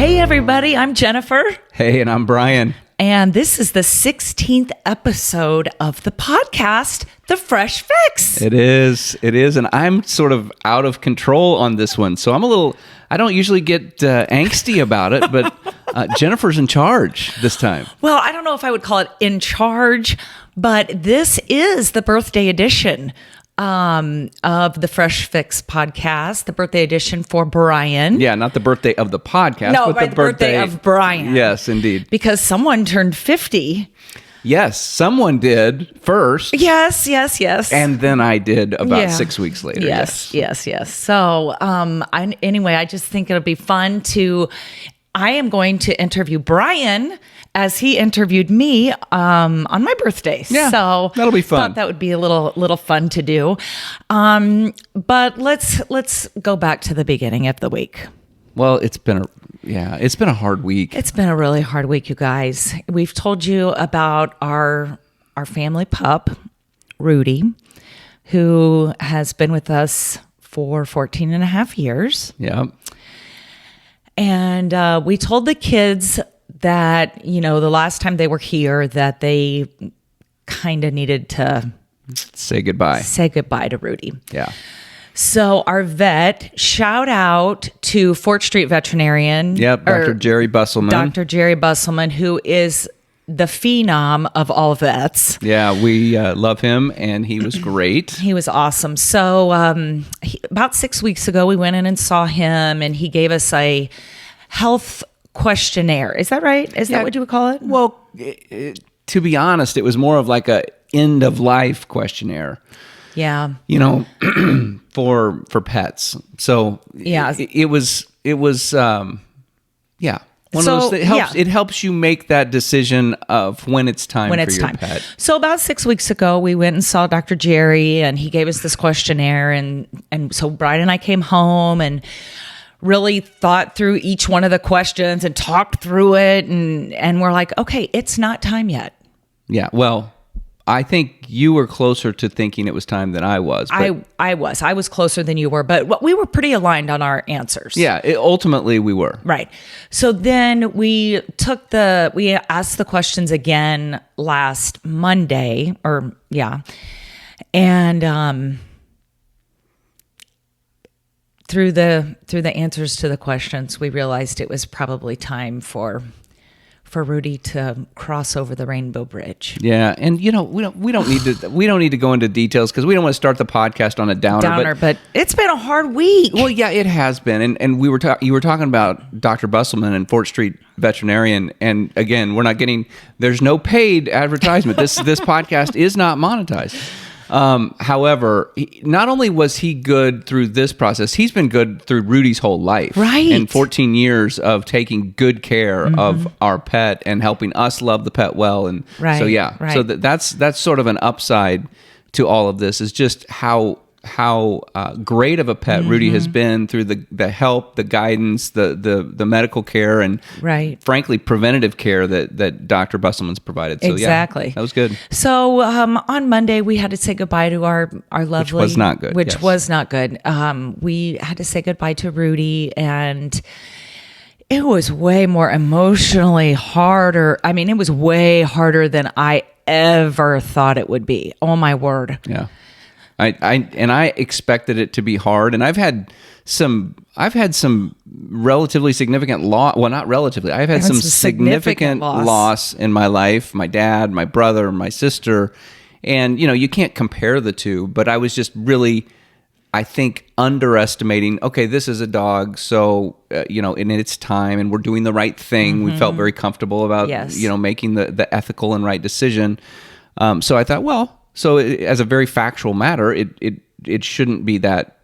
Hey everybody, I'm Jennifer. Hey, and I'm Brian. And this is the 16th episode of the podcast, The Fresh Fix. It is. And I'm sort of out of control on this one. So I don't usually get angsty about it, but Jennifer's in charge this time. Well, I don't know if I would call it in charge, but this is the birthday edition of the Fresh Fix podcast, the birthday edition for Brian. Yeah, not the birthday of the podcast, No, but right, the birthday of Brian. Yes, indeed. Because someone turned 50. Yes, someone did first. Yes. And then I did about 6 weeks later. Yes. So, anyway, I just think it'll be fun I am going to interview Brian as he interviewed me on my birthday. Yeah, so that'll be fun. Thought that would be a little fun to do. But let's go back to the beginning of the week. Well, it's been a hard week. It's been a really hard week, you guys. We've told you about our family pup, Rudy, who has been with us for 14 and a half years. Yeah. And we told the kids that, the last time they were here that they kind of needed to say goodbye to Rudy. Yeah. So our vet, shout out to Fort Street Veterinarian. Yep, Dr. Jerry Busselman. Dr. Jerry Busselman, who is the phenom of all vets. Yeah, we love him, and he was great. He was awesome. So about 6 weeks ago, we went in and saw him, and he gave us a health questionnaire. Is that right? Is that what you would call it? Well, to be honest, it was more of like a end of life questionnaire. Yeah. For pets. So yeah, it was one of those that helps. It helps you make that decision of when it's time for your pet. So about 6 weeks ago, we went and saw Dr. Jerry, and he gave us this questionnaire, and so Brian and I came home and really thought through each one of the questions and talked through it, and we're like, okay, it's not time yet. Yeah. Well, I think you were closer to thinking it was time than I was. I was closer than you were, but we were pretty aligned on our answers. Yeah, ultimately we were. Right. So then we asked the questions again last Monday, and through the answers to the questions, we realized it was probably time for Rudy to cross over the Rainbow Bridge. Yeah, and we don't need to go into details because we don't want to start the podcast on a downer. But it's been a hard week. Well, yeah, it has been, and you were talking about Dr. Busselman and Fort Street Veterinarian, and again, there's no paid advertisement. This podcast is not monetized. However, not only was he good through this process, he's been good through Rudy's whole life. Right. And 14 years of taking good care of our pet and helping us love the pet well. And so, yeah. Right. So that's sort of an upside to all of this, is just how great of a pet Rudy has been through the help, the guidance, the medical care, and frankly preventative care that Dr. Busselman's provided. So exactly. Yeah, that was good. So on Monday we had to say goodbye to our lovely, which was not good. Was not good. We had to say goodbye to Rudy, and it was way more emotionally harder. I mean, it was way harder than I ever thought it would be. Oh my word. Yeah. I expected it to be hard, and I've had some relatively significant loss. Well, not relatively. I've had some significant loss in my life. My dad, my brother, my sister, and you can't compare the two. But I was just really, I think, underestimating. Okay, this is a dog, so in its time, and we're doing the right thing. We felt very comfortable about making the ethical and right decision. So I thought, well. So as a very factual matter, it shouldn't be that,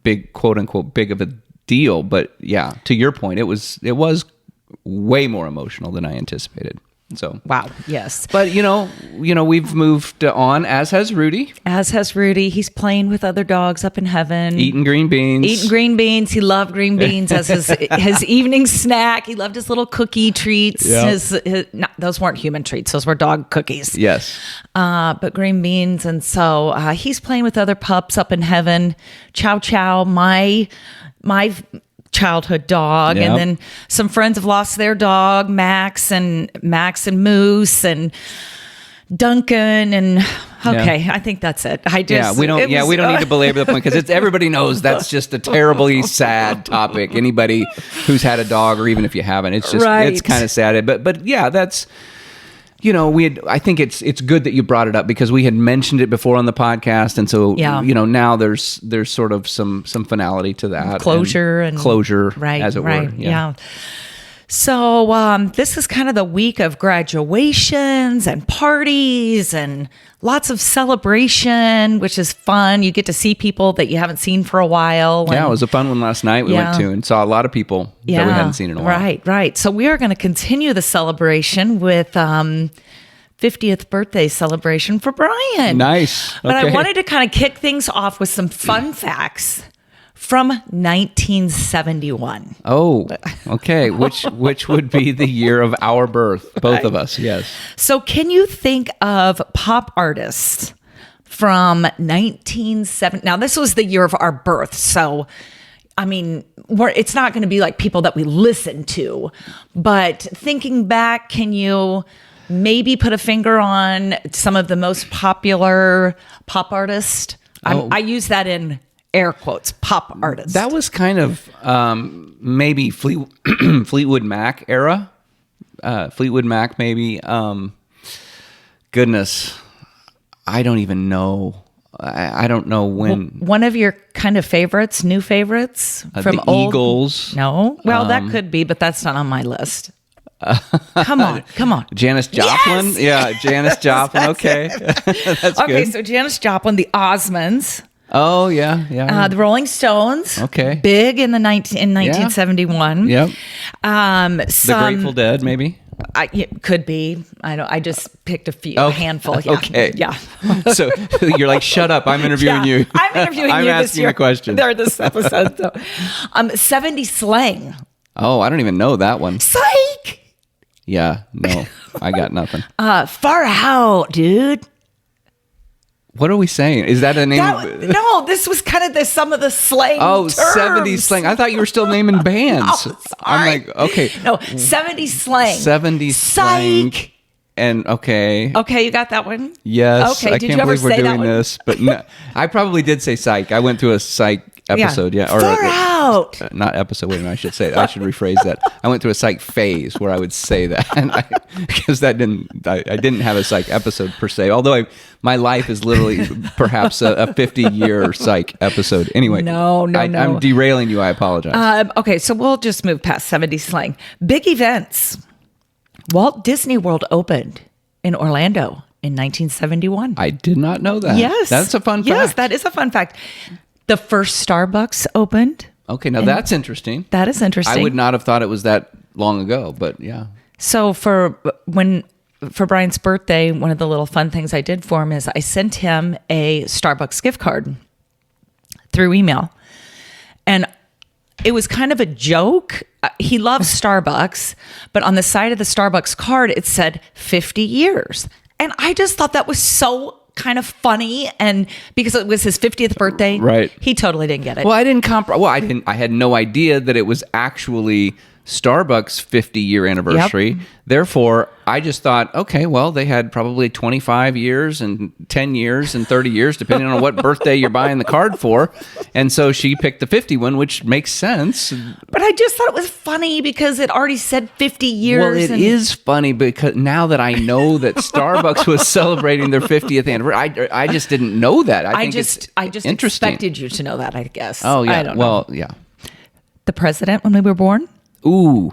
big, quote unquote, big of a deal. But yeah, to your point, it was way more emotional than I anticipated. So wow, yes. But we've moved on, as has Rudy. He's playing with other dogs up in heaven, eating green beans. He loved green beans as his evening snack. He loved his little cookie treats. Yep. Those weren't human treats; those were dog cookies. Yes. But green beans, and so he's playing with other pups up in heaven. Chow Chow, my childhood dog. Yep. And then some friends have lost their dog, Max and Moose and Duncan. And okay, I think that's it. We don't need to belabor the point because everybody knows that's just a terribly sad topic. Anybody who's had a dog, or even if you haven't, it's just it's kind of sad. But yeah, that's. I think it's good that you brought it up because we had mentioned it before on the podcast, and so now there's sort of some finality to that, closure, right, as it were. Yeah. So this is kind of the week of graduations and parties and lots of celebration, which is fun. You get to see people that you haven't seen for a while. And, it was a fun one last night. We went to and saw a lot of people that we hadn't seen in a while. Right. So we are going to continue the celebration with 50th birthday celebration for Brian. Nice. Okay. But I wanted to kind of kick things off with some fun facts from 1971. Oh, okay. Which would be the year of our birth, both of us. Yes. So can you think of pop artists from 1970? Now, this was the year of our birth. So, I mean, it's not going to be like people that we listen to. But thinking back, can you maybe put a finger on some of the most popular pop artists? I use that in air quotes, pop artists. That was kind of maybe Fleetwood Mac era. Fleetwood Mac, maybe. Goodness, I don't even know. I don't know when. One of your kind of favorites, new favorites from the old Eagles. No, well, that could be, but that's not on my list. Come on. Janis Joplin? Yes! Yeah, Janis Joplin. Okay. That's okay, good. so Janis Joplin, the Osmonds. Oh, yeah. The Rolling Stones. Okay. Big in 1971. Yep. The Grateful Dead, maybe? It could be. I just picked a handful. Yeah. Okay. Yeah. So you're like, shut up. I'm interviewing you. I'm interviewing you I'm this asking year. a question. There, this episode. So, 70s slang. Oh, I don't even know that one. Psych. Yeah. No, I got nothing. Far out, dude. What are we saying? Is that a name? No, this was kind of some of the slang. Oh, terms. 70s slang. I thought you were still naming bands. Oh, I'm like, okay. No, 70s slang. 70s slang. And okay. Okay, you got that one? Yes. Okay, I did can't you ever believe we're say that doing one? this. But no, I probably did say psych. I went through a psych episode. Yeah. Or Far out. Not episode. Wait a minute. I should rephrase that. I went through a psych phase where I would say that. Because I didn't have a psych episode per se. Although my life is literally perhaps a 50-year psych episode. Anyway. No. I'm derailing you. I apologize. Okay, so we'll just move past 70s slang. Big events. Walt Disney World opened in Orlando in 1971. I did not know that. Yes. That's a fun fact. Yes, that is a fun fact. The first Starbucks opened. Okay, now that's interesting. That is interesting. I would not have thought it was that long ago, but yeah. So for Brian's birthday, one of the little fun things I did for him is I sent him a Starbucks gift card through email. And it was kind of a joke. He loves Starbucks, but on the side of the Starbucks card, it said 50 years. And I just thought that was so kind of funny. And because it was his 50th birthday, right? He totally didn't get it. Well, I had no idea that it was actually Starbucks 50-year anniversary. Yep. Therefore, I just thought, okay, well, they had probably 25 years and 10 years and 30 years, depending on what birthday you're buying the card for. And so she picked the 50 one, which makes sense. But I just thought it was funny because it already said 50 years. Well, it is funny because now that I know that Starbucks was celebrating their 50th anniversary, I just didn't know that. I just expected you to know that, I guess. Oh, yeah. I don't know. Well, yeah. The president when we were born? Ooh.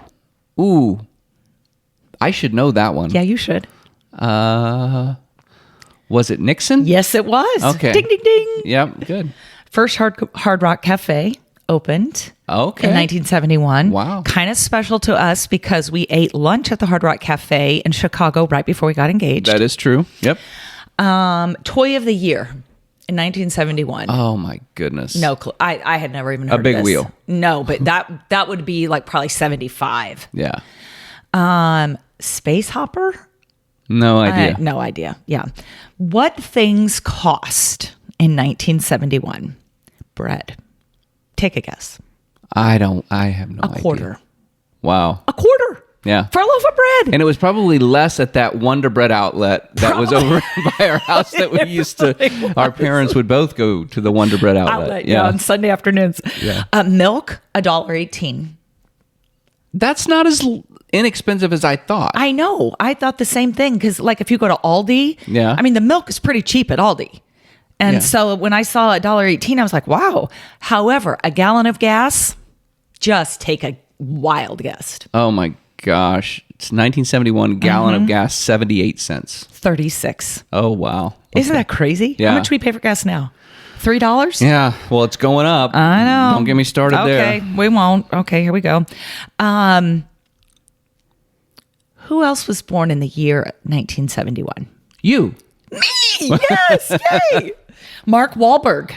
I should know that one. Yeah, you should. Was it Nixon? Yes, it was. Okay. Ding, ding, ding. Yep, good. First Hard Rock Cafe opened in 1971. Wow. Kind of special to us because we ate lunch at the Hard Rock Cafe in Chicago right before we got engaged. That is true. Yep. Toy of the Year in 1971. Oh my goodness. No clue. I had never even heard of this. A big wheel. No, but that would be like probably 75. Yeah. Space Hopper? No idea. No idea. Yeah. What things cost in 1971? Bread. Take a guess. I have no idea. A quarter. Wow. A quarter. Yeah. For a loaf of bread. And it was probably less at that Wonder Bread outlet that was over by our house that we used to, our parents would both go to the Wonder Bread outlet. Yeah, on Sunday afternoons. Yeah. Milk, $1.18. That's not as inexpensive as I thought. I know. I thought the same thing because, like, if you go to Aldi, yeah. I mean, the milk is pretty cheap at Aldi. And so when I saw $1.18, I was like, wow. However, a gallon of gas, just take a wild guess. Oh, my gosh. It's 1971, gallon of gas, 78 cents. 36. Oh, wow. Okay. Isn't that crazy? Yeah. How much do we pay for gas now? $3? Yeah. Well, it's going up. I know. Don't get me started there. Okay, we won't. Okay, here we go. Who else was born in the year 1971? You. Me! Yes! Yay! Mark Wahlberg.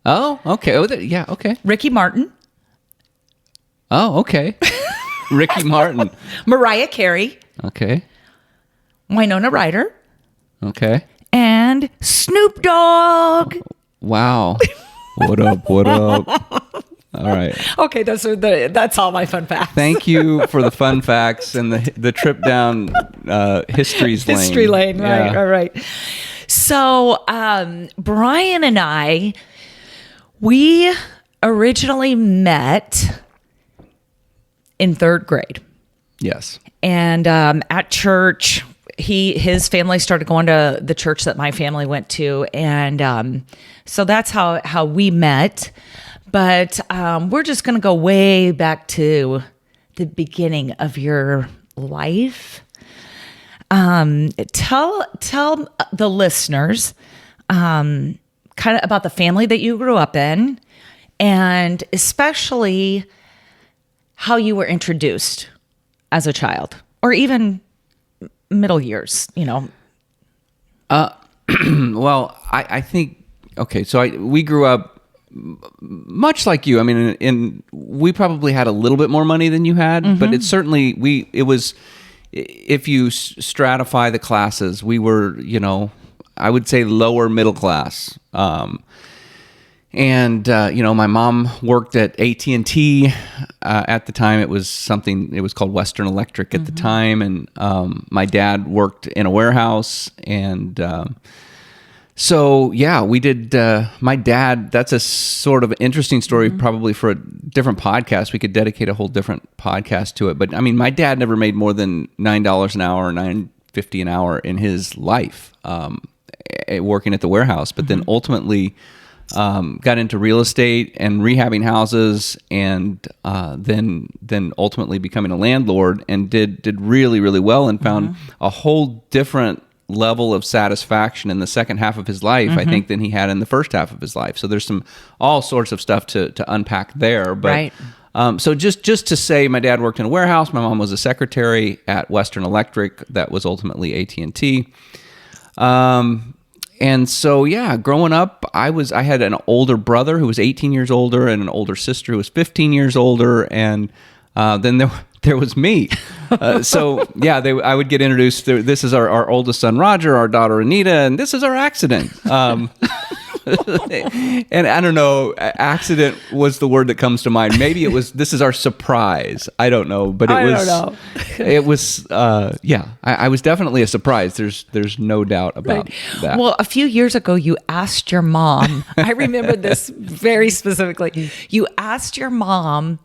Oh, okay. Oh, yeah, okay. Ricky Martin. Oh, okay. Ricky Martin. Mariah Carey. Okay. Winona Ryder. Okay. And Snoop Dogg. Wow. What up? What up? All right. Okay, that's all my fun facts. Thank you for the fun facts and the trip down history lane. Right, right. So, Brian and I, we originally met in third grade. Yes. And at church, his family started going to the church that my family went to. And so that's how we met. But we're just going to go way back to the beginning of your life. Tell the listeners kind of about the family that you grew up in, and especially how you were introduced as a child, or even middle years, Well, I think, okay, so we grew up much like you. I mean, we probably had a little bit more money than you had, but it's certainly, it was, if you stratify the classes, we were, I would say lower middle class. And my mom worked at AT&T at the time. It was called Western Electric at the time. And my dad worked in a warehouse. And so, yeah, we did. My dad, that's a sort of interesting story, probably for a different podcast. We could dedicate a whole different podcast to it. But I mean, my dad never made more than $9 an hour, $9.50 an hour in his life working at the warehouse. But then ultimately got into real estate and rehabbing houses, and then ultimately becoming a landlord, and did really, really well, and found a whole different level of satisfaction in the second half of his life, I think, than he had in the first half of his life. So there's all sorts of stuff to unpack there. But right. So just to say, my dad worked in a warehouse. My mom was a secretary at Western Electric. That was ultimately AT&T. And so, yeah, growing up, I had an older brother who was 18 years older, and an older sister who was 15 years older, and then there was me. So, yeah, I would get introduced. This is our oldest son, Roger, our daughter, Anita, and this is our accident. And I don't know, accident was the word that comes to mind. Maybe this is our surprise. I don't know, but I don't know. It was, I was definitely a surprise. There's no doubt about that. Well, a few years ago, you asked your mom, I remember this very specifically. You asked your mom,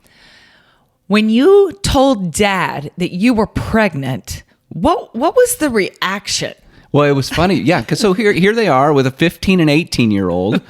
when you told Dad that you were pregnant, what was the reaction? Well, it was funny, yeah. Because so here they are with a 15 and 18-year-old,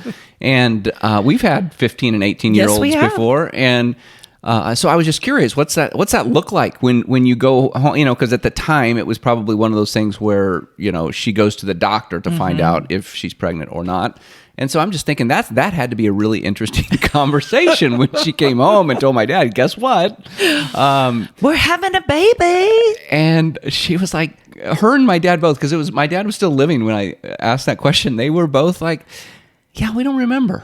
and we've had 15 and 18-year-olds before, and so I was just curious, what's that look like when you go home? Because at the time it was probably one of those things where she goes to the doctor to find out if she's pregnant or not. And so I'm just thinking that had to be a really interesting conversation when she came home and told my dad, guess what? We're having a baby. And she was like, her and my dad both, because my dad was still living when I asked that question. They were both like, yeah, we don't remember.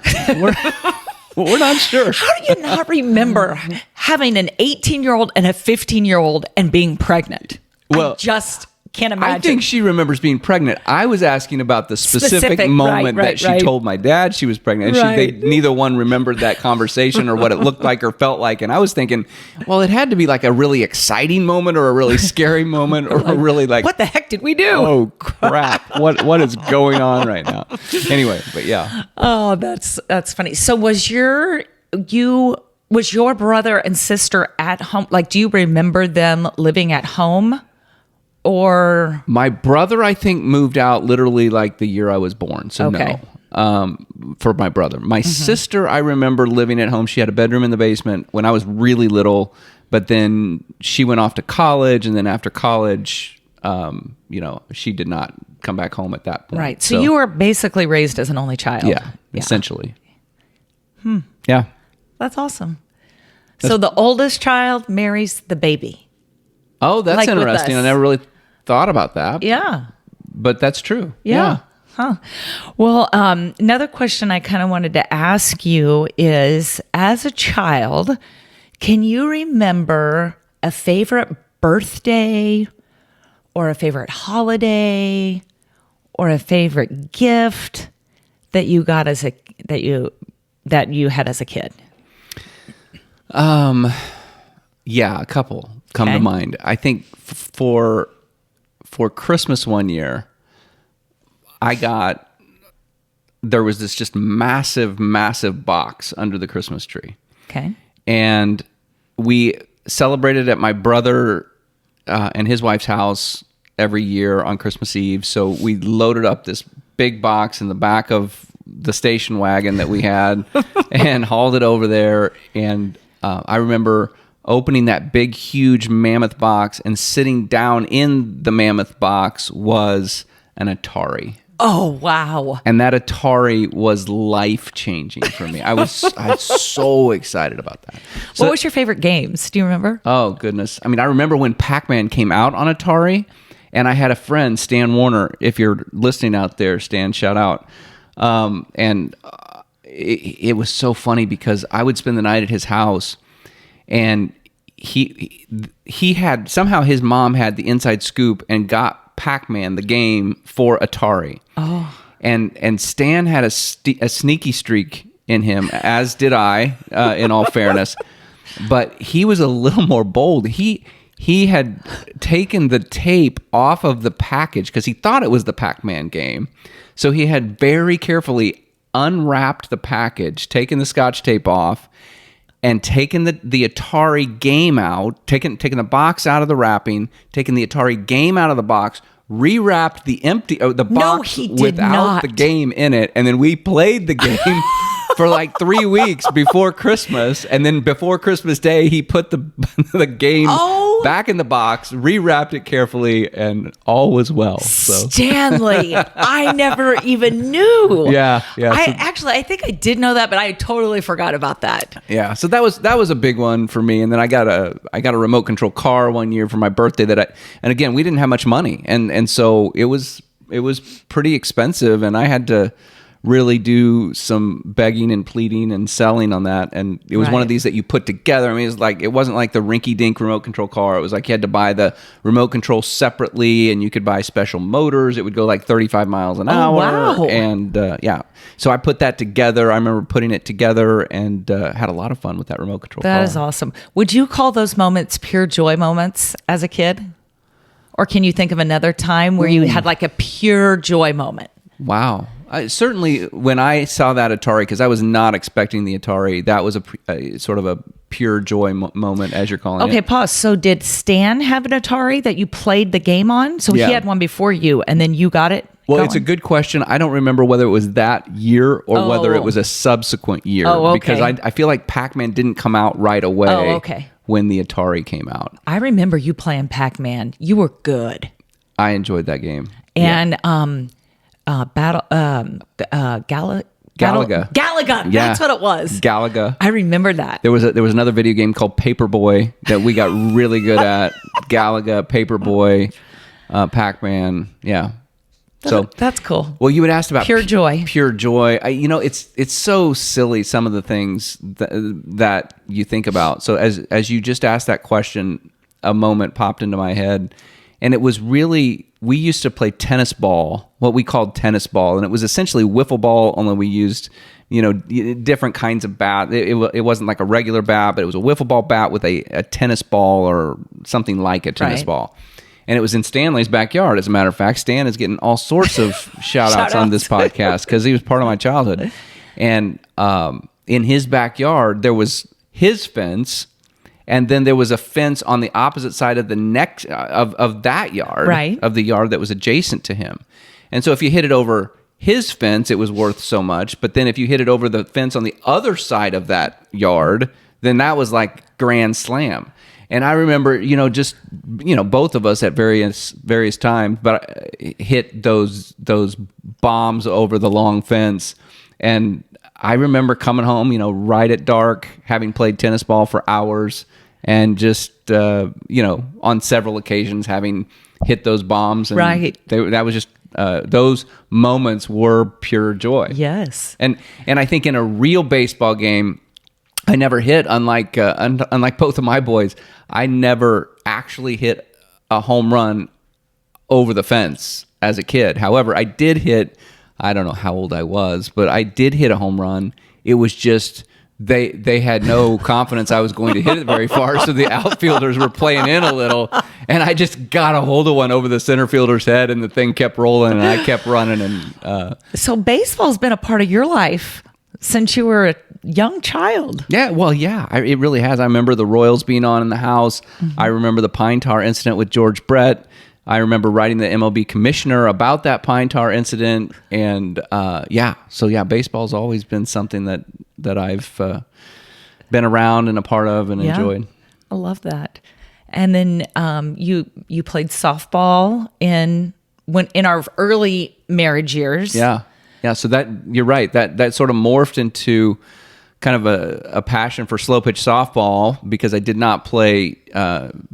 We're not sure. How do you not remember having an 18-year-old and a 15-year-old and being pregnant? Well, I just can't imagine. I think she remembers being pregnant. I was asking about the specific moment that she told my dad she was pregnant. And neither one remembered that conversation or what it looked like or felt like. And I was thinking, well, it had to be like a really exciting moment or a really scary moment or a really like, what the heck did we do? Oh, crap. What is going on right now? Anyway, but yeah. Oh, that's funny. So was your brother and sister at home? Like, do you remember them living at home? Or my brother, I think, moved out literally like the year I was born. So no, for my brother. My sister, I remember living at home. She had a bedroom in the basement when I was really little, but then she went off to college. And then after college, she did not come back home at that point. Right. So you were basically raised as an only child. Yeah. Essentially. Yeah. That's awesome. So the oldest child marries the baby. Oh, that's interesting. I never really thought about that. Yeah. But that's true. Yeah. Huh. Well, another question I kind of wanted to ask you is, as a child, can you remember a favorite birthday or a favorite holiday or a favorite gift that you got that you had as a kid? Yeah, a couple come to mind. I think for Christmas one year, there was this just massive box under the Christmas tree. Okay. And we celebrated at my brother and his wife's house every year on Christmas Eve. So we loaded up this big box in the back of the station wagon that we had and hauled it over there. And I remember opening that big, huge mammoth box, and sitting down in the mammoth box was an Atari. Oh, wow. And that Atari was life-changing for me. I was so excited about that. So, what was your favorite games? Do you remember? Oh, goodness. I mean, I remember when Pac-Man came out on Atari, and I had a friend, Stan Warner. If you're listening out there, Stan, shout out. It was so funny because I would spend the night at his house, and he had, somehow his mom had the inside scoop and got Pac-Man, the game, for Atari. Oh. And Stan had a sneaky streak in him, as did I, in all fairness. But he was a little more bold. He had taken the tape off of the package because he thought it was the Pac-Man game. So he had very carefully unwrapped the package, taken the scotch tape off, and taken the Atari game out, taken the box out of the wrapping, taken the Atari game out of the box, rewrapped the box without the game in it, and then we played the game for like 3 weeks before Christmas, and then before Christmas Day, he put the game back in the box, rewrapped it carefully, and all was well. So. Stanley, I never even knew. Yeah. I think I did know that, but I totally forgot about that. Yeah, so that was a big one for me, and then I got a remote control car one year for my birthday and again, we didn't have much money, and so it was pretty expensive, and I had to really do some begging and pleading and selling on that. And it was one of these that you put together. I mean, it wasn't like the rinky-dink remote control car. It was like you had to buy the remote control separately, and you could buy special motors. It would go like 35 miles an hour. Wow. And so I put that together. I remember putting it together and had a lot of fun with that remote control car. That is awesome. Would you call those moments pure joy moments as a kid? Or can you think of another time where you had like a pure joy moment? Wow. Certainly, when I saw that Atari, because I was not expecting the Atari, that was a sort of a pure joy moment, as you're calling it. Okay, pause. So did Stan have an Atari that you played the game on? So he had one before you, and then you got it? Well, it's a good question. I don't remember whether it was that year or whether it was a subsequent year. Oh, okay. Because I feel like Pac-Man didn't come out right away when the Atari came out. I remember you playing Pac-Man. You were good. I enjoyed that game. And Galaga. Galaga. That's what it was. Galaga. I remember that. There was another video game called Paperboy that we got really good at. Galaga, Paperboy, Pac-Man. Yeah. So that's cool. Well, you had asked about pure joy. Pure joy. It's so silly, some of the things that you think about. So as you just asked that question, a moment popped into my head. And it was really, we used to play tennis ball, what we called tennis ball, and it was essentially wiffle ball, only we used, different kinds of bat. It wasn't like a regular bat, but it was a wiffle ball bat with a tennis ball or something like a tennis ball. And it was in Stanley's backyard. As a matter of fact, Stan is getting all sorts of shout-outs on this podcast because he was part of my childhood. And in his backyard, there was his fence, and then there was a fence on the opposite side of the next of that yard, of the yard that was adjacent to him. And so if you hit it over his fence, it was worth so much. But then if you hit it over the fence on the other side of that yard, then that was like grand slam. And I remember, both of us at various times, but hit those bombs over the long fence. And I remember coming home, right at dark, having played tennis ball for hours, and just, on several occasions having hit those bombs. And that was just, those moments were pure joy. Yes. And I think in a real baseball game, I never hit, unlike both of my boys, I never actually hit a home run over the fence as a kid. However, I did hit, I don't know how old I was, but I did hit a home run. It was just, they had no confidence I was going to hit it very far, so the outfielders were playing in a little, and I just got a hold of one over the center fielder's head, and the thing kept rolling, and I kept running. And So baseball's been a part of your life since you were a young child. Yeah, well, yeah, it really has. I remember the Royals being on in the house. Mm-hmm. I remember the pine tar incident with George Brett. I remember writing the MLB commissioner about that pine tar incident. And baseball's always been something that I've been around and a part of and enjoyed. I love that. And then you played softball in our early marriage years. Yeah. So that, you're right. That sort of morphed into kind of a passion for slow pitch softball, because I did not play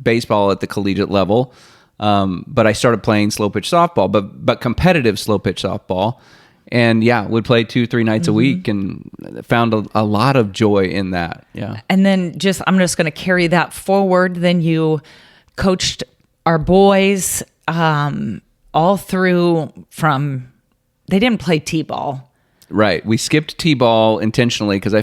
baseball at the collegiate level, but I started playing slow pitch softball, but competitive slow pitch softball, and would play 2-3 nights a week, and found a lot of joy in that. Yeah, and then I'm just going to carry that forward. Then you coached our boys all through from. They didn't play t-ball. Right. We skipped t-ball intentionally because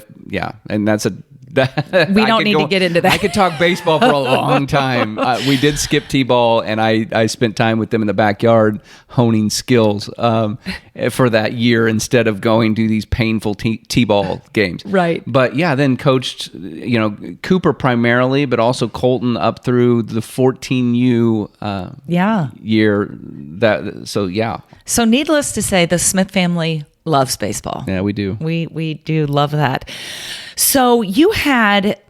and that's we don't need to get into that. I could talk baseball for a long time. We did skip t-ball, and I spent time with them in the backyard honing skills for that year instead of going to these painful t-ball games. Right. But then coached, Cooper primarily, but also Colton up through the 14U year. So needless to say, the Smith family loves baseball. Yeah, we do. We do love that. So you had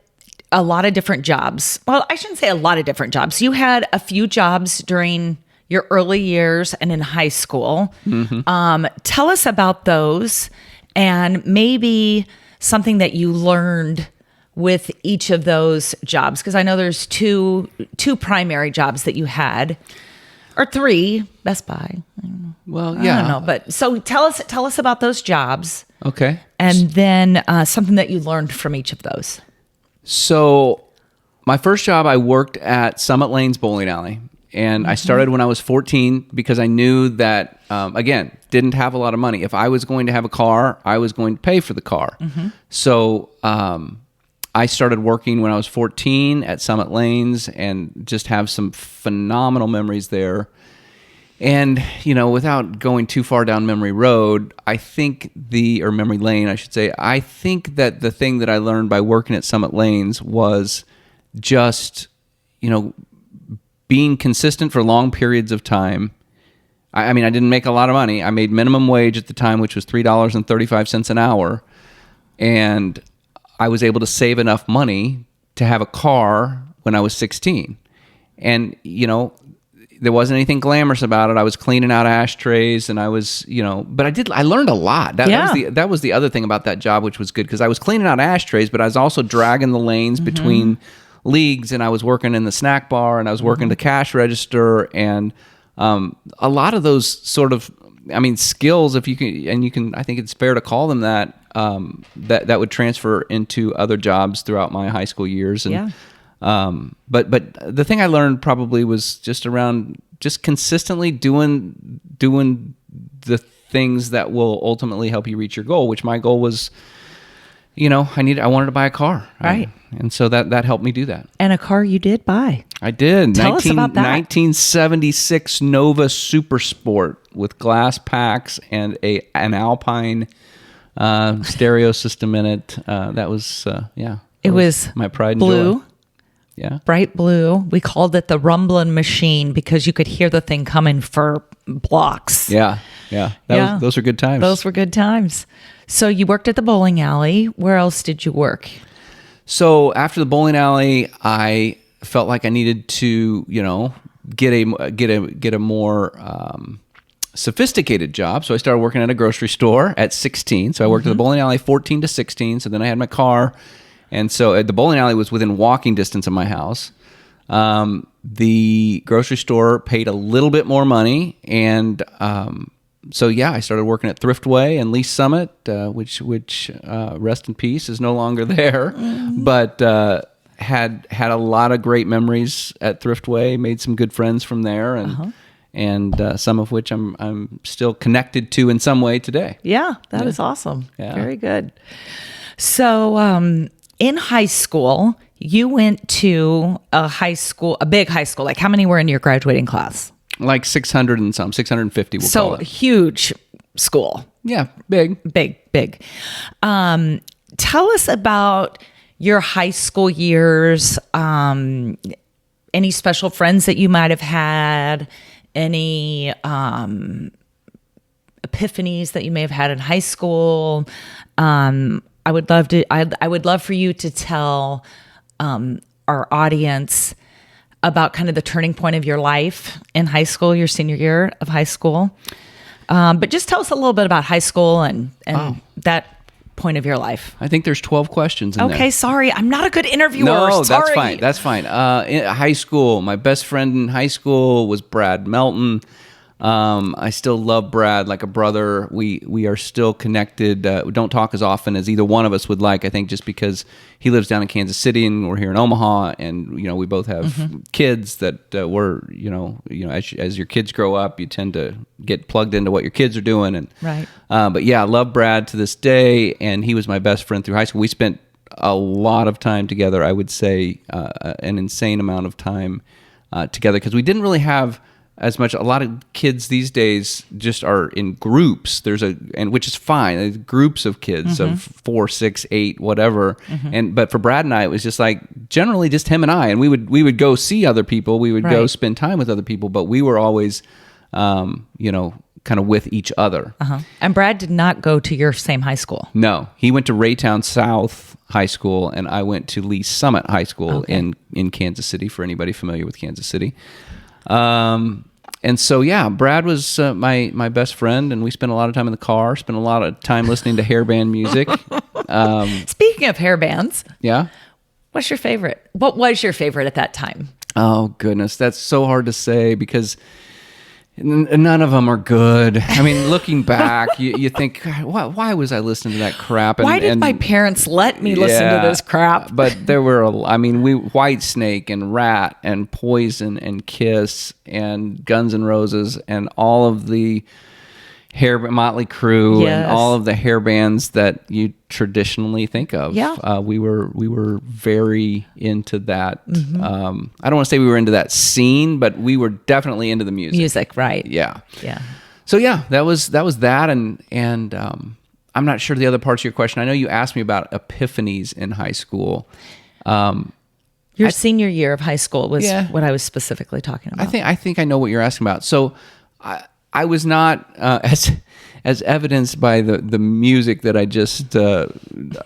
a lot of different jobs. Well, I shouldn't say a lot of different jobs. You had a few jobs during your early years and in high school. Mm-hmm. Tell us about those, and maybe something that you learned with each of those jobs, because I know there's two primary jobs that you had. Or 3, Best Buy. Well, yeah. I don't know, but so tell us about those jobs. Okay. And then something that you learned from each of those. So my first job, I worked at Summit Lanes Bowling Alley. And I started when I was 14 because I knew that, again, didn't have a lot of money. If I was going to have a car, I was going to pay for the car. Mm-hmm. So I started working when I was 14 at Summit Lanes, and just have some phenomenal memories there. And, without going too far down memory road, or memory lane, I should say, I think that the thing that I learned by working at Summit Lanes was just, being consistent for long periods of time. I mean, I didn't make a lot of money. I made minimum wage at the time, which was $3.35 an hour. And I was able to save enough money to have a car when I was 16. And, there wasn't anything glamorous about it. I was cleaning out ashtrays, and I was, but I learned a lot. That was the other thing about that job, which was good, because I was cleaning out ashtrays, but I was also dragging the lanes between leagues, and I was working in the snack bar, and I was working the cash register, and a lot of those sort of, skills, if you can, I think it's fair to call them that, that would transfer into other jobs throughout my high school years. And, but the thing I learned probably was just around just consistently doing the things that will ultimately help you reach your goal, which my goal was, I wanted to buy a car. Right. And so that helped me do that. And a car you did buy. I did. Tell us about that. 1976 Nova Super Sport with glass packs and an Alpine stereo system in it. That was, It was my pride and blue. joy. Yeah. Bright blue. We called it the rumbling machine because you could hear the thing coming for blocks. Yeah. Those were good times. Those were good times. So you worked at the bowling alley. Where else did you work? So after the bowling alley, I felt like I needed to, get a more sophisticated job. So I started working at a grocery store at 16. So I worked at the bowling alley 14 to 16. So then I had my car. And so the bowling alley was within walking distance of my house. The grocery store paid a little bit more money. And I started working at Thriftway and Lease Summit, which rest in peace, is no longer there. But had a lot of great memories at Thriftway, made some good friends from there, and some of which I'm still connected to in some way today. Yeah, that is awesome. Yeah. Very good. So in high school, you went to a big high school. Like, how many were in your graduating class? Like 600 and some, 650 we'll call it. So huge school. Yeah, big. Big. Tell us about your high school years, any special friends that you might have had, any epiphanies that you may have had in high school. I would love for you to tell our audience about kind of the turning point of your life in high school, your senior year of high school. But just tell us a little bit about high school and that point of your life. I think there's 12 questions in there. Okay, sorry. I'm not a good interviewer. No, sorry. That's fine. In high school, my best friend in high school was Brad Melton. I still love Brad like a brother. We are still connected. We don't talk as often as either one of us would like, I think, just because he lives down in Kansas City and we're here in Omaha, and we both have kids that as your kids grow up, you tend to get plugged into what your kids are doing, and right. But yeah, I love Brad to this day, and he was my best friend through high school. We spent a lot of time together. I would say an insane amount of time together, because we didn't really have as much. A lot of kids these days just are in groups. Which is fine. There's groups of kids of 4, 6, 8, whatever. But for Brad and I, it was just like generally just him and I. And we would go see other people. We would go spend time with other people. But we were always, kind of with each other. And Brad did not go to your same high school. No, he went to Raytown South High School, and I went to Lee Summit High School in Kansas City. For anybody familiar with Kansas City. And so, yeah, Brad was my best friend, and we spent a lot of time in the car, spent a lot of time listening to hairband music. Speaking of hairbands, yeah, what's your favorite? What was your favorite at that time? Oh, goodness. That's so hard to say because none of them are good. I mean, looking back, you think, why was I listening to that crap? Why did my parents let me listen to this crap? But there were, Whitesnake and Rat and Poison and Kiss and Guns N' Roses and all of the Motley Crue and all of the hair bands that you traditionally think of. Yeah. We were very into that. I don't want to say we were into that scene, but we were definitely into the music. Music, right. Yeah. Yeah. So yeah, that was that. And I'm not sure the other parts of your question. I know you asked me about epiphanies in high school. Your senior year of high school was what I was specifically talking about. I think I know what you're asking about. So I was not as evidenced by the music that I just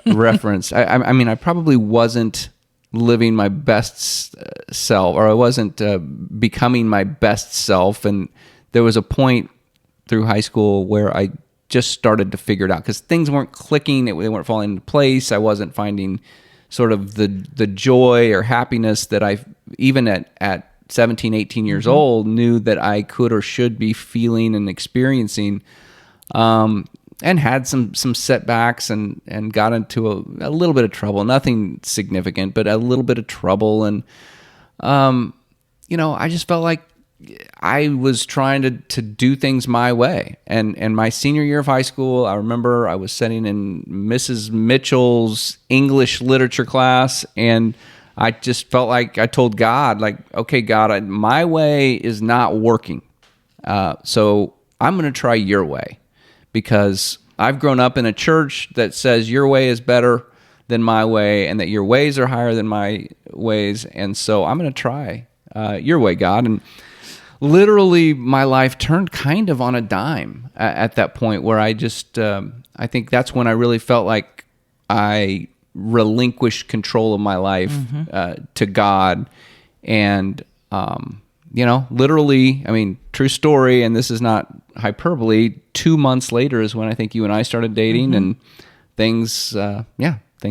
referenced. I probably wasn't living my best self, or I wasn't becoming my best self. And there was a point through high school where I just started to figure it out because things weren't clicking; they weren't falling into place. I wasn't finding sort of the joy or happiness that I even at 17, 18 years old knew that I could or should be feeling and experiencing, and had some setbacks and got into a little bit of trouble. Nothing significant, but a little bit of trouble. And, I just felt like I was trying to do things my way. And my senior year of high school, I remember I was sitting in Mrs. Mitchell's English literature class, and I just felt like I told God, like, okay, God, my way is not working. So I'm going to try your way, because I've grown up in a church that says your way is better than my way and that your ways are higher than my ways. And so I'm going to try your way, God. And literally my life turned kind of on a dime at that point, where I just, I think that's when I really felt like I relinquished control of my life to God. And, literally, I mean, true story, and this is not hyperbole, 2 months later is when I think you and I started dating, and things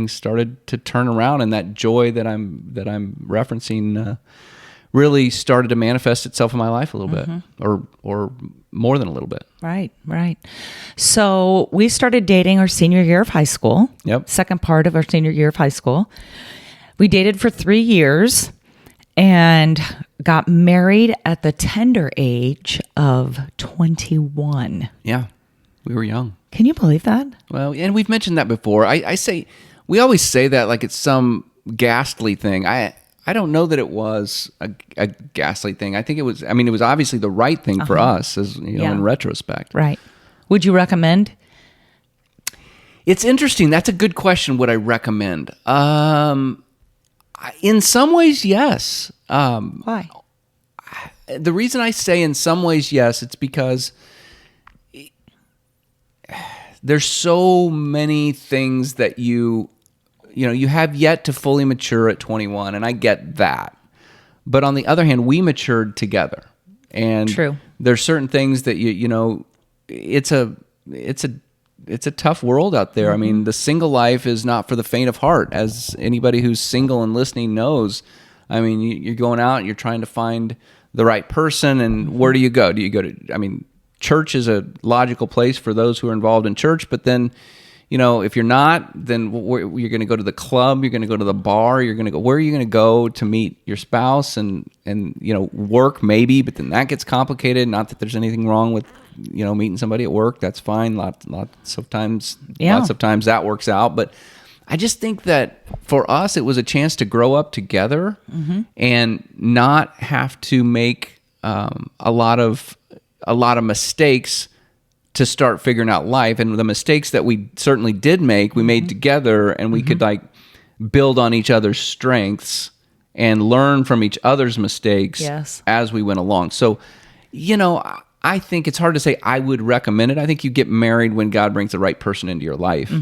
started to turn around, and that joy that I'm referencing really started to manifest itself in my life a little bit, or more than a little bit. Right. So we started dating our senior year of high school. Yep. Second part of our senior year of high school. We dated for 3 years and got married at the tender age of 21. Yeah, we were young. Can you believe that? Well, and we've mentioned that before. We always say that like it's some ghastly thing. I don't know that it was a ghastly thing. I think it was obviously the right thing for us, as in retrospect. Right. Would you recommend? It's interesting. That's a good question. Would I recommend? In some ways, yes. Why? The reason I say in some ways yes, it's because there's so many things that you have yet to fully mature at 21, and I get that. But on the other hand, we matured together. And True. There's certain things that it's a tough world out there. I mean, the single life is not for the faint of heart, as anybody who's single and listening knows. I mean, you're going out and you're trying to find the right person, and where do you go? Do you go to, church is a logical place for those who are involved in church, but then, if you're not, then you're going to go to the club, you're going to go to the bar, where are you going to go to meet your spouse, and work maybe, but then that gets complicated. Not that there's anything wrong with, meeting somebody at work. That's fine. Lots of times that works out. But I just think that for us, it was a chance to grow up together and not have to make a lot of mistakes to start figuring out life. And the mistakes that we certainly did make, we made together, and we could like build on each other's strengths and learn from each other's mistakes as we went along. So, I think it's hard to say I would recommend it. I think you get married when God brings the right person into your life.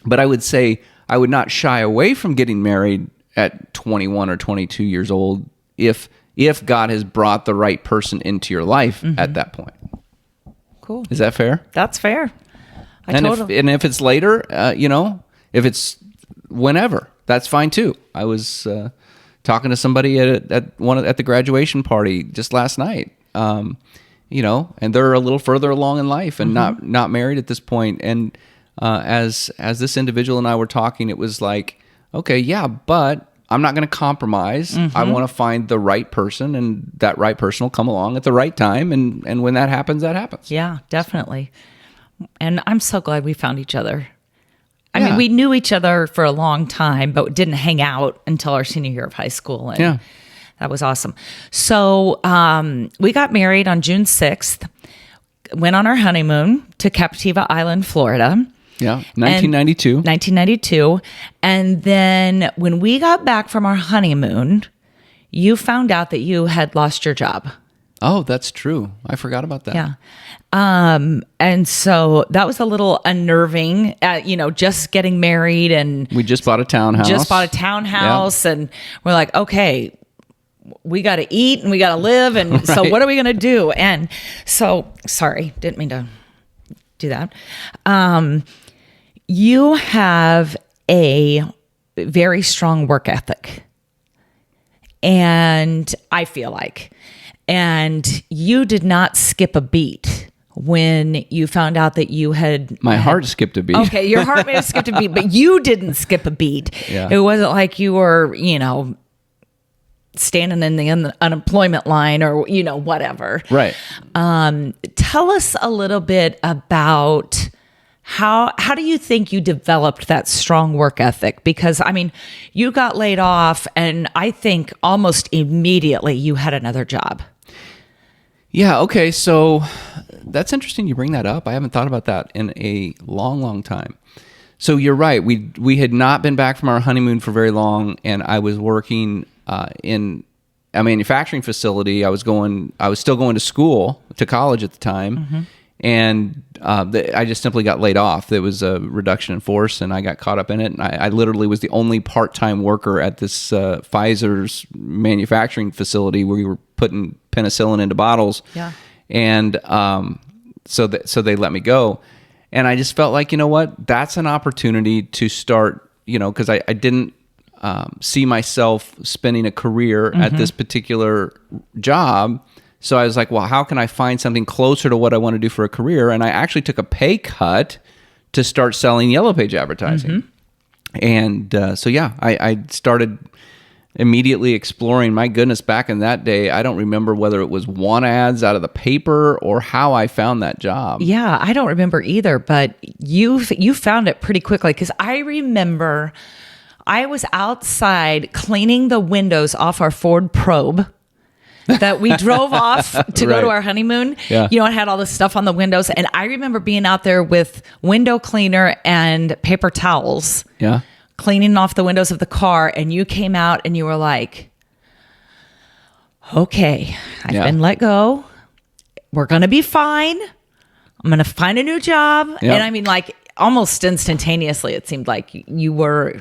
But I would say I would not shy away from getting married at 21 or 22 years old if God has brought the right person into your life at that point. Cool. Is that fair? That's fair. If it's later, if it's whenever, that's fine too. I was talking to somebody at the graduation party just last night. And they're a little further along in life and not married at this point. And as this individual and I were talking, it was like, okay, yeah, but I'm not going to compromise. I want to find the right person, and that right person will come along at the right time. And when that happens, that happens. Yeah, definitely. And I'm so glad we found each other. I mean, we knew each other for a long time, but didn't hang out until our senior year of high school. And that was awesome. So we got married on June 6th, went on our honeymoon to Captiva Island, Florida. Yeah, 1992. 1992. And then when we got back from our honeymoon, you found out that you had lost your job. Oh, that's true. I forgot about that. Yeah. And so that was a little unnerving, just getting married, and we just bought a townhouse. And we're like, okay, we got to eat and we got to live. And so what are we going to do? And so, sorry, didn't mean to do that. You have a very strong work ethic, and I feel like, and you did not skip a beat when you found out that you had... My heart skipped a beat. Okay, your heart may have skipped a beat, but you didn't skip a beat. Yeah. It wasn't like you were, standing in the unemployment line or, whatever. Right. Tell us a little bit about how do you think you developed that strong work ethic? Because, you got laid off and I think almost immediately you had another job. Yeah. Okay. So that's interesting you bring that up. I haven't thought about that in a long, long time. So you're right. We had not been back from our honeymoon for very long, and I was working in a manufacturing facility. I was still going to college at the time, and I just simply got laid off. There was a reduction in force, and I got caught up in it. And I literally was the only part-time worker at this Pfizer's manufacturing facility where we were putting penicillin into bottles. Yeah. And so they let me go. And I just felt like, you know what, that's an opportunity to start, because I didn't see myself spending a career at this particular job. So I was like, well, how can I find something closer to what I want to do for a career? And I actually took a pay cut to start selling Yellow Page advertising. And I started immediately exploring. My goodness, back in that day, I don't remember whether it was want ads out of the paper or how I found that job. Yeah, I don't remember either, but you found it pretty quickly, because I remember I was outside cleaning the windows off our Ford Probe that we drove off to go to our honeymoon. Yeah. It had all this stuff on the windows. And I remember being out there with window cleaner and paper towels. Yeah. Cleaning off the windows of the car, and you came out and you were like, okay, I've been let go. We're going to be fine. I'm going to find a new job. Yeah. And almost instantaneously, it seemed like you were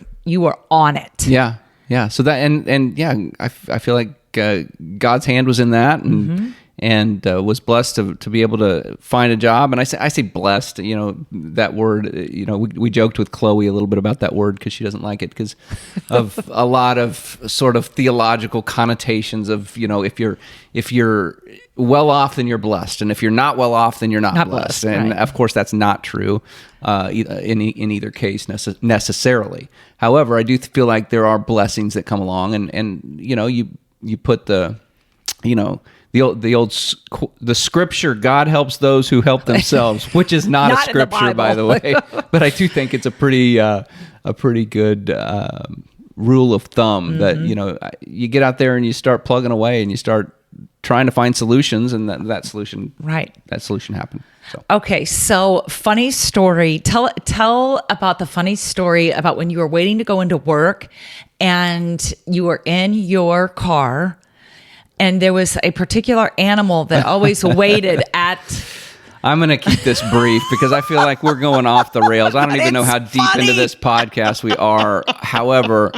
on it. Yeah. Yeah. So that, and yeah, I feel like God's hand was in that, and was blessed to be able to find a job. And I say blessed, that word, we joked with Chloe a little bit about that word because she doesn't like it because of a lot of sort of theological connotations of, if you're well off, then you're blessed. And if you're not well off, then you're not blessed. And right. Of course, that's not true in either case necessarily. However, I do feel like there are blessings that come along, and you put the scripture, God helps those who help themselves, which is not a scripture, by the way. But I do think it's a pretty good rule of thumb that, you get out there and you start plugging away and you start trying to find solutions, and that solution happened. So. Okay, so funny story. Tell about the funny story about when you were waiting to go into work and you were in your car, and there was a particular animal that always waited at... I'm going to keep this brief because I feel like we're going off the rails. I don't even know how deep into this podcast we are. However,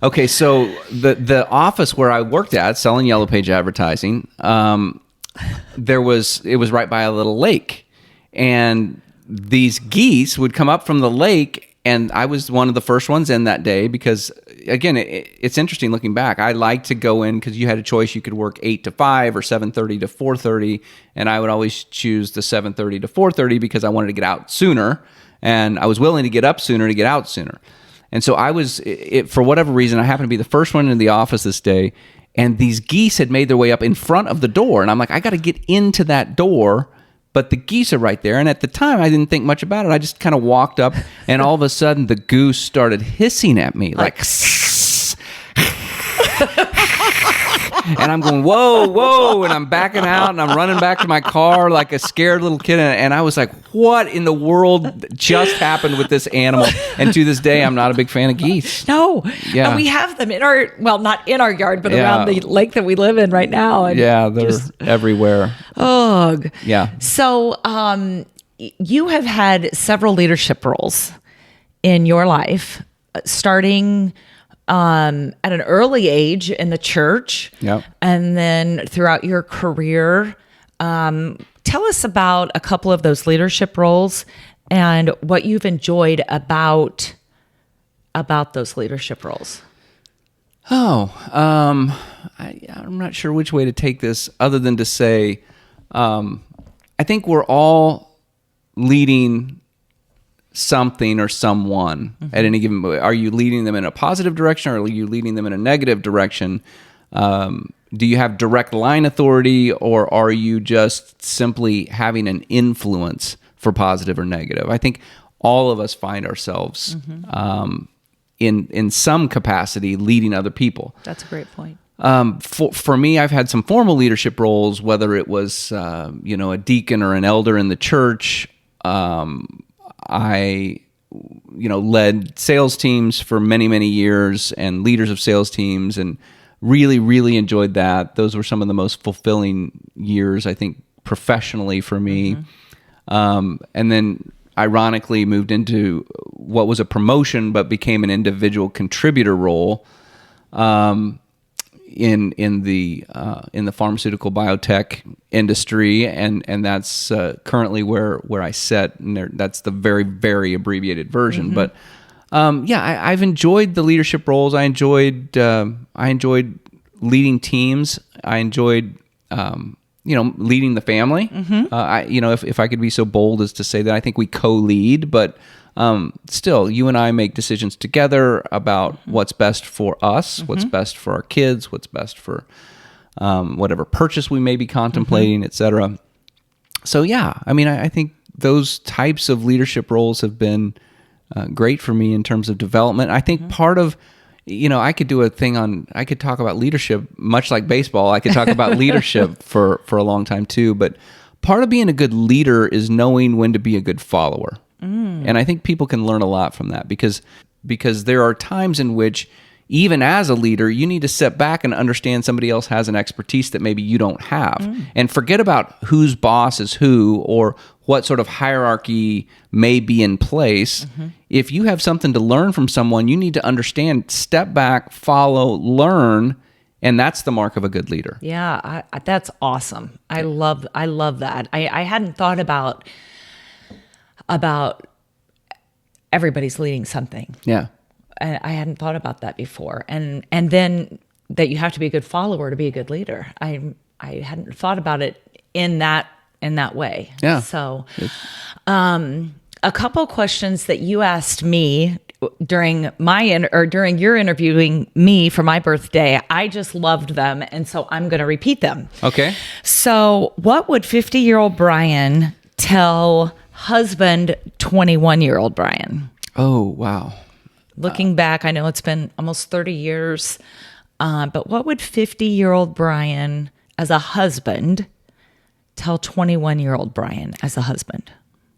okay, so the office where I worked at, selling Yellow Page advertising, it was right by a little lake. And these geese would come up from the lake, and I was one of the first ones in that day because, again, it's interesting looking back. I like to go in because you had a choice. You could work 8 to 5 or 7:30 to 4:30, and I would always choose the 7:30 to 4:30 because I wanted to get out sooner, and I was willing to get up sooner to get out sooner. And so for whatever reason, I happened to be the first one in the office this day, and these geese had made their way up in front of the door, and I'm like, I got to get into that door. But the geese are right there. And at the time, I didn't think much about it. I just kind of walked up, and all of a sudden, the goose started hissing at me like and I'm going, whoa, whoa. And I'm backing out, and I'm running back to my car like a scared little kid. And I was like, what in the world just happened with this animal? And to this day, I'm not a big fan of geese. No. Yeah. And we have them not in our yard, but around the lake that we live in right now. And they're everywhere. Ugh. Yeah. So you have had several leadership roles in your life, starting at an early age in the church, and then throughout your career. Tell us about a couple of those leadership roles and what you've enjoyed about those leadership roles. I'm not sure which way to take this other than to say, I think we're all leading something or someone at any given moment. Are you leading them in a positive direction, or are you leading them in a negative direction? Do you have direct line authority, or are you just simply having an influence for positive or negative? I think all of us find ourselves in some capacity leading other people. That's a great point. For me, I've had some formal leadership roles, whether it was a deacon or an elder in the church. I led sales teams for many, many years and leaders of sales teams, and really, really enjoyed that. Those were some of the most fulfilling years, I think, professionally for me. And then ironically moved into what was a promotion but became an individual contributor role in the pharmaceutical biotech industry, and that's currently where I sit, and that's the very, very abbreviated version. But I've enjoyed the leadership roles. I enjoyed leading teams. I enjoyed leading the family. If I could be so bold as to say that, I think we co-lead, but still, you and I make decisions together about what's best for us, what's best for our kids, what's best for whatever purchase we may be contemplating, etc. So I think those types of leadership roles have been great for me in terms of development. I think part of, I could do I could talk about leadership, much like baseball. I could talk about leadership for a long time too, but part of being a good leader is knowing when to be a good follower. And I think people can learn a lot from that, because there are times in which, even as a leader, you need to step back and understand somebody else has an expertise that maybe you don't have, and forget about whose boss is who or what sort of hierarchy may be in place. If you have something to learn from someone, you need to understand, step back, follow, learn, and that's the mark of a good leader. Yeah, that's awesome. I love that. I hadn't thought about everybody's leading something. Yeah. I hadn't thought about that before. And then that you have to be a good follower to be a good leader. I hadn't thought about it in that way. Yeah. So, a couple questions that you asked me during during your interviewing me for my birthday, I just loved them, and so I'm going to repeat them. Okay. So, what would 50-year-old Brian tell husband 21-year-old Brian? Oh, wow. Looking back, I know it's been almost 30 years, but what would 50-year-old Brian as a husband tell 21-year-old Brian as a husband?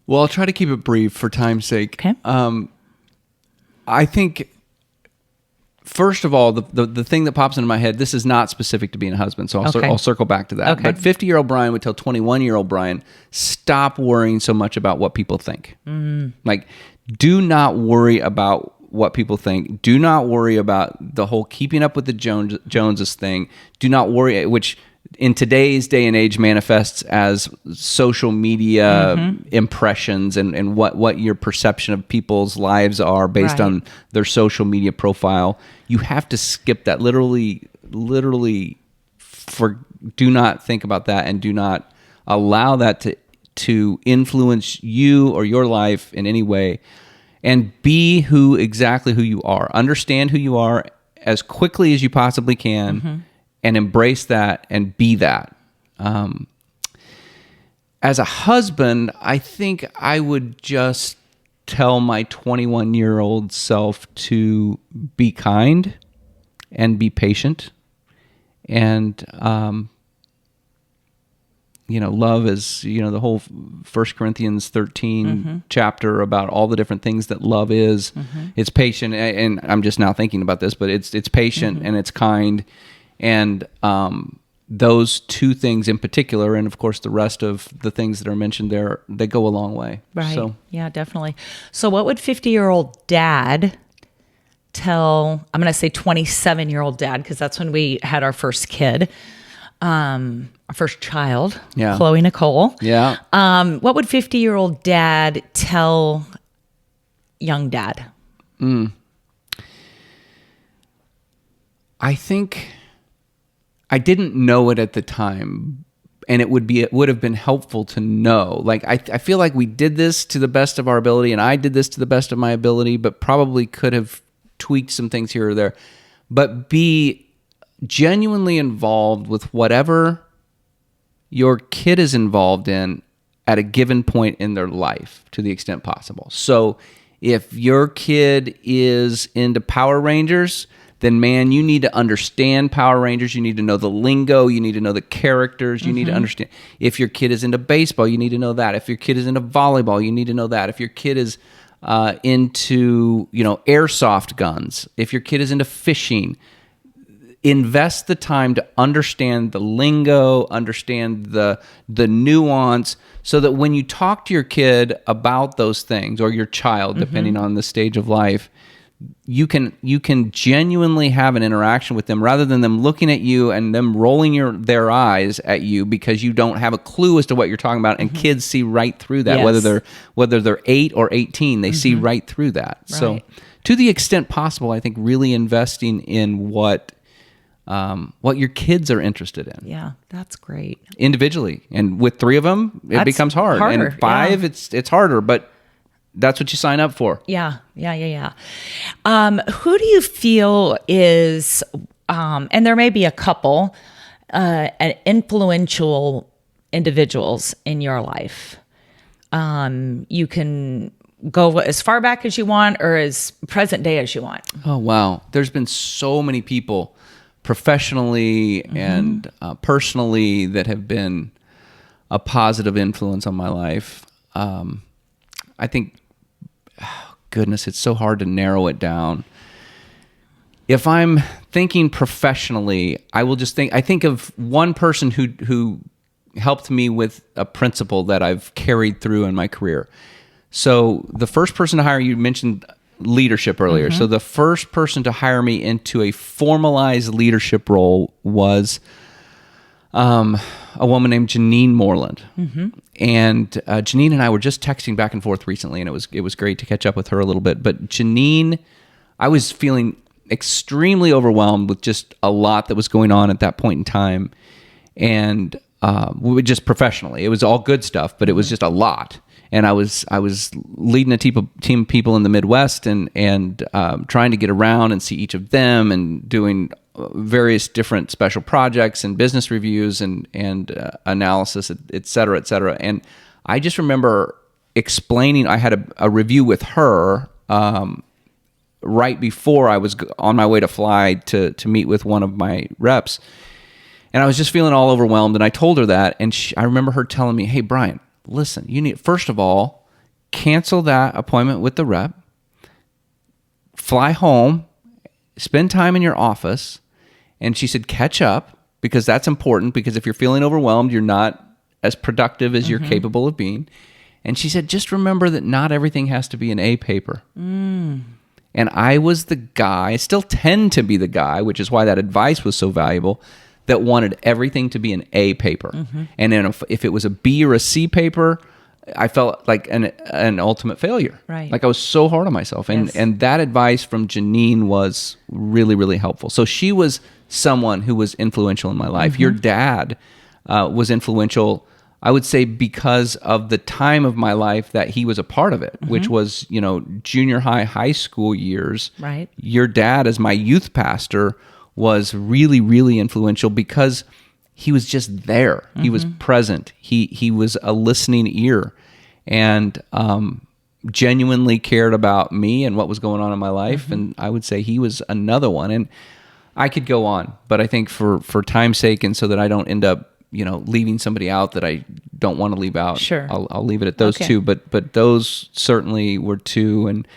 Well, I'll try to keep it brief for time's sake. Okay. I think, first of all, the thing that pops into my head, this is not specific to being a husband, so I'll circle back to that. Okay. But 50-year-old Brian would tell 21-year-old Brian, stop worrying so much about what people think. Like, do not worry about what people think. Do not worry about the whole keeping up with the Joneses thing. Do not worry, which in today's day and age manifests as social media impressions and what your perception of people's lives are based on their social media profile. You have to skip that. Literally do not think about that, and do not allow that to influence you or your life in any way. And be exactly who you are. Understand who you are as quickly as you possibly can, and embrace that and be that. As a husband, I think I would just tell my 21-year-old self to be kind and be patient. And, love is, the whole 1 Corinthians 13 chapter about all the different things that love is. It's patient, and I'm just now thinking about this, but it's patient and it's kind. And those two things in particular, and of course the rest of the things that are mentioned there, they go a long way. Right. So, yeah, definitely. So what would 50-year-old dad tell, I'm going to say 27-year-old dad, because that's when we had our first kid, our first child, Chloe Nicole. Yeah. What would 50-year-old dad tell young dad? I think I didn't know it at the time, and it would have been helpful to know. Like, I feel like we did this to the best of our ability, and I did this to the best of my ability, but probably could have tweaked some things here or there. But be genuinely involved with whatever your kid is involved in at a given point in their life to the extent possible. So if your kid is into Power Rangers, then man, you need to understand Power Rangers. You need to know the lingo. You need to know the characters. You need to understand. If your kid is into baseball, you need to know that. If your kid is into volleyball, you need to know that. If your kid is into, airsoft guns, if your kid is into fishing, invest the time to understand the lingo, understand the nuance, so that when you talk to your kid about those things, or your child, depending on the stage of life, you can genuinely have an interaction with them, rather than them looking at you and them rolling their eyes at you because you don't have a clue as to what you're talking about. And kids see right through that, Yes. whether they're 8 or 18, they see right through that. Right. So, to the extent possible, I think really investing in what your kids are interested in. Yeah, that's great. Individually, and with 3 of them, it That's becomes hard. harder, And 5, yeah. it's harder, but that's what you sign up for. Yeah. Who do you feel is, and there may be a couple, influential individuals in your life? You can go as far back as you want, or as present day as you want. Oh, wow. There's been so many people professionally and personally that have been a positive influence on my life. I think, goodness, it's so hard to narrow it down. If I'm thinking professionally, I think of one person who helped me with a principle that I've carried through in my career. So the first person to hire, you mentioned leadership earlier. So the first person to hire me into a formalized leadership role was a woman named Janine Moreland. And Janine and I were just texting back and forth recently, and it was great to catch up with her a little bit. But Janine, I was feeling extremely overwhelmed with just a lot that was going on at that point in time. And we would just professionally, it was all good stuff, but it was just a lot. And I was leading a team of people in the Midwest, and trying to get around and see each of them, and doing various different special projects and business reviews and analysis, et cetera, et cetera. And I just remember explaining, I had a review with her right before I was on my way to fly to meet with one of my reps. And I was just feeling all overwhelmed, and I told her that, and I remember her telling me, "Hey, Brian, listen, you need, first of all, cancel that appointment with the rep, fly home, spend time in your office." And she said, catch up, because that's important, because if you're feeling overwhelmed, you're not as productive as you're capable of being. And she said, just remember that not everything has to be an A paper. And I was the guy, I still tend to be the guy, which is why that advice was so valuable, that wanted everything to be an A paper. And then if it was a B or a C paper, I felt like an ultimate failure. Right. Like I was so hard on myself. And that advice from Janine was really, really helpful. So she was someone who was influential in my life. Your dad was influential, I would say, because of the time of my life that he was a part of it, which was, junior high school years. Right. Your dad, as my youth pastor, was really, really influential because he was just there. He was present. He was a listening ear, and genuinely cared about me and what was going on in my life. And I would say he was another one. And I could go on, but I think for time's sake, and so that I don't end up, leaving somebody out that I don't want to leave out, Sure. I'll leave it at those two. But those certainly were two. And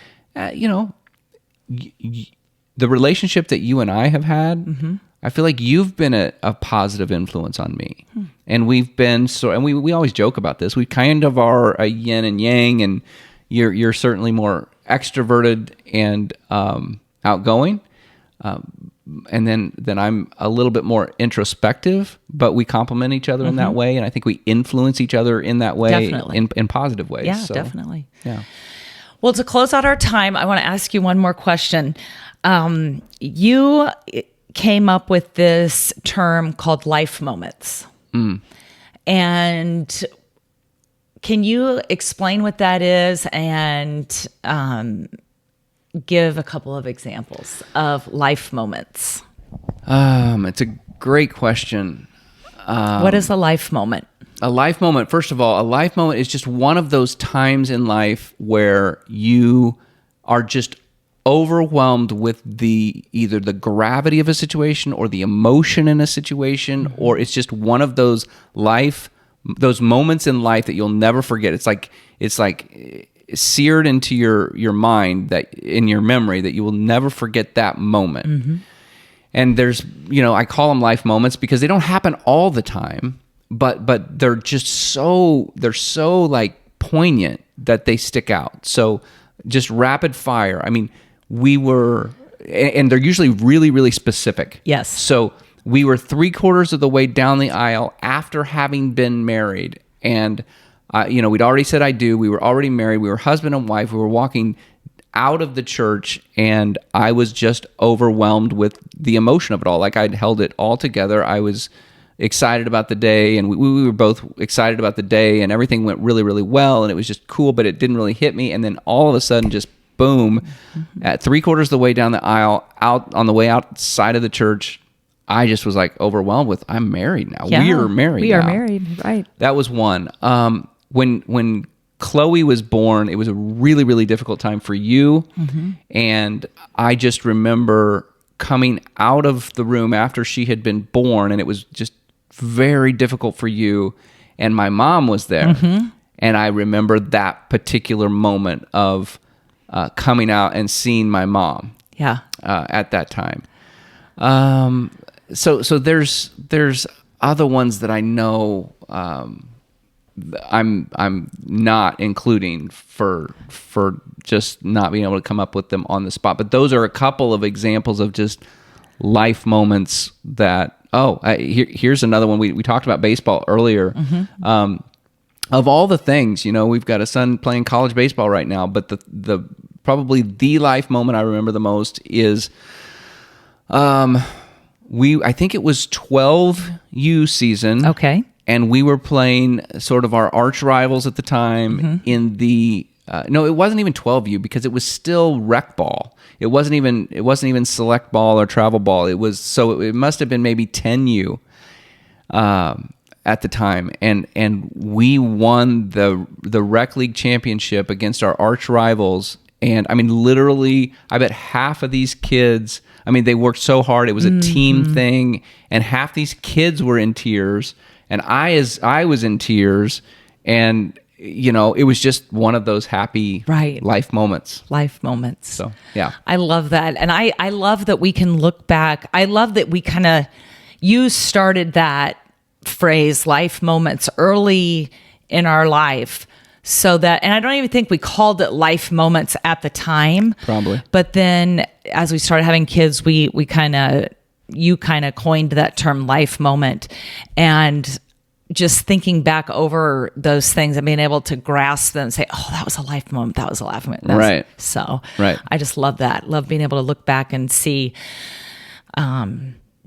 the relationship that you and I have had, I feel like you've been a positive influence on me. And we've been and we always joke about this. We kind of are a yin and yang, and you're certainly more extroverted and outgoing. And then I'm a little bit more introspective, but we complement each other in that way. And I think we influence each other in that way, Definitely. in positive ways. Yeah, So, definitely. Yeah. Well, to close out our time, I want to ask you one more question. You came up with this term called life moments. And can you explain what that is, and give a couple of examples of life moments? It's a great question. What is a life moment? A life moment, first of all, a life moment is just one of those times in life where you are just overwhelmed with either the gravity of a situation or the emotion in a situation, or it's just one of those moments in life that you'll never forget. It's like seared into your mind, that in your memory, that you will never forget that moment. Mm-hmm. And there's, I call them life moments because they don't happen all the time, but they're just they're so like poignant that they stick out. So just rapid fire. I mean, and they're usually really, really specific. Yes. So we were 3/4 of the way down the aisle after having been married, and we'd already said I do. We were already married. We were husband and wife. We were walking out of the church, and I was just overwhelmed with the emotion of it all. Like I'd held it all together. I was excited about the day, and we were both excited about the day, and everything went really, really well, and it was just cool, but it didn't really hit me. And then all of a sudden, just boom, at 3/4 of the way down the aisle, out on the way outside of the church, I just was like overwhelmed with, I'm married now. Yeah, we are married. We are married, right? That was one. When Chloe was born, it was a really, really difficult time for you. Mm-hmm. And I just remember coming out of the room after she had been born, and it was just very difficult for you. And my mom was there. Mm-hmm. And I remember that particular moment of coming out and seeing my mom. Yeah. At that time. So there's other ones that I know I'm not including for just not being able to come up with them on the spot. But those are a couple of examples of just life moments that, here's another one. We talked about baseball earlier. Mm-hmm. Of all the things, we've got a son playing college baseball right now, but the probably the life moment I remember the most is, I think it was 12U season. Okay. And we were playing sort of our arch rivals at the time. Mm-hmm. in the no, it wasn't even 12U because it was still rec ball. It wasn't even select ball or travel ball. It must have been maybe 10U at the time, and we won the rec league championship against our arch rivals. And I mean, literally, I bet half of these kids, they worked so hard. It was a team thing, and half these kids were in tears, and I was in tears, and it was just one of those happy life moments. Life moments. So yeah, I love that, and I love that we can look back. I love that we you started that phrase, life moments, early in our life. So that, and I don't even think we called it life moments at the time. Probably. But then as we started having kids, you kind of coined that term life moment. And just thinking back over those things and being able to grasp them and say, oh, that was a life moment. That was a life moment. Right. So right. I just love that. Love being able to look back and see,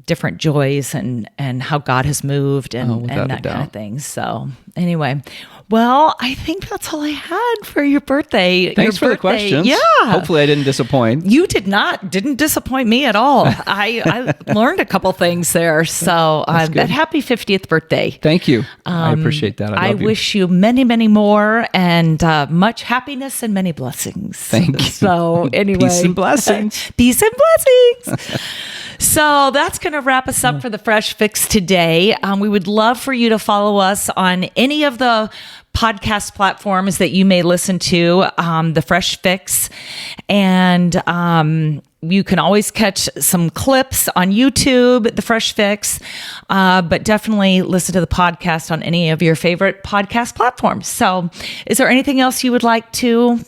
different joys and how God has moved and that kind of thing. So anyway, well, I think that's all I had for your birthday. Thanks for the questions. Yeah. Hopefully I didn't disappoint. You didn't disappoint me at all. I learned a couple things there. So that happy 50th birthday. Thank you. I appreciate that. I wish you many, many more and much happiness and many blessings. Thank you. So anyway. Peace and blessings. Peace and blessings. So that's going to wrap us up for the Fresh Fix today. We would love for you to follow us on any of the podcast platforms that you may listen to, the Fresh Fix. And you can always catch some clips on YouTube, the Fresh Fix, but definitely listen to the podcast on any of your favorite podcast platforms. So is there anything else you would like to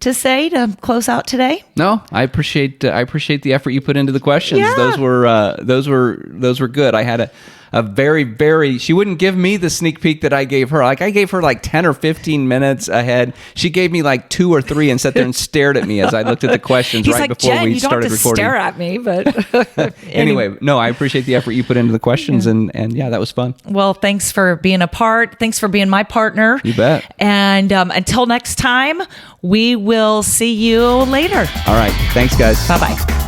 say to close out today? No, I appreciate the effort you put into the questions. Yeah. Those were good. I had a very, very, she wouldn't give me the sneak peek that I gave her. Like I gave her like 10 or 15 minutes ahead. She gave me like 2 or 3 and sat there and stared at me as I looked at the questions. He's right like, before Jen, we you started don't have to recording. Stare at me, but anyway, no, I appreciate the effort you put into the questions, and yeah, that was fun. Well, thanks for being a part. Thanks for being my partner. You bet. And until next time, we will see you later. All right. Thanks, guys. Bye-bye.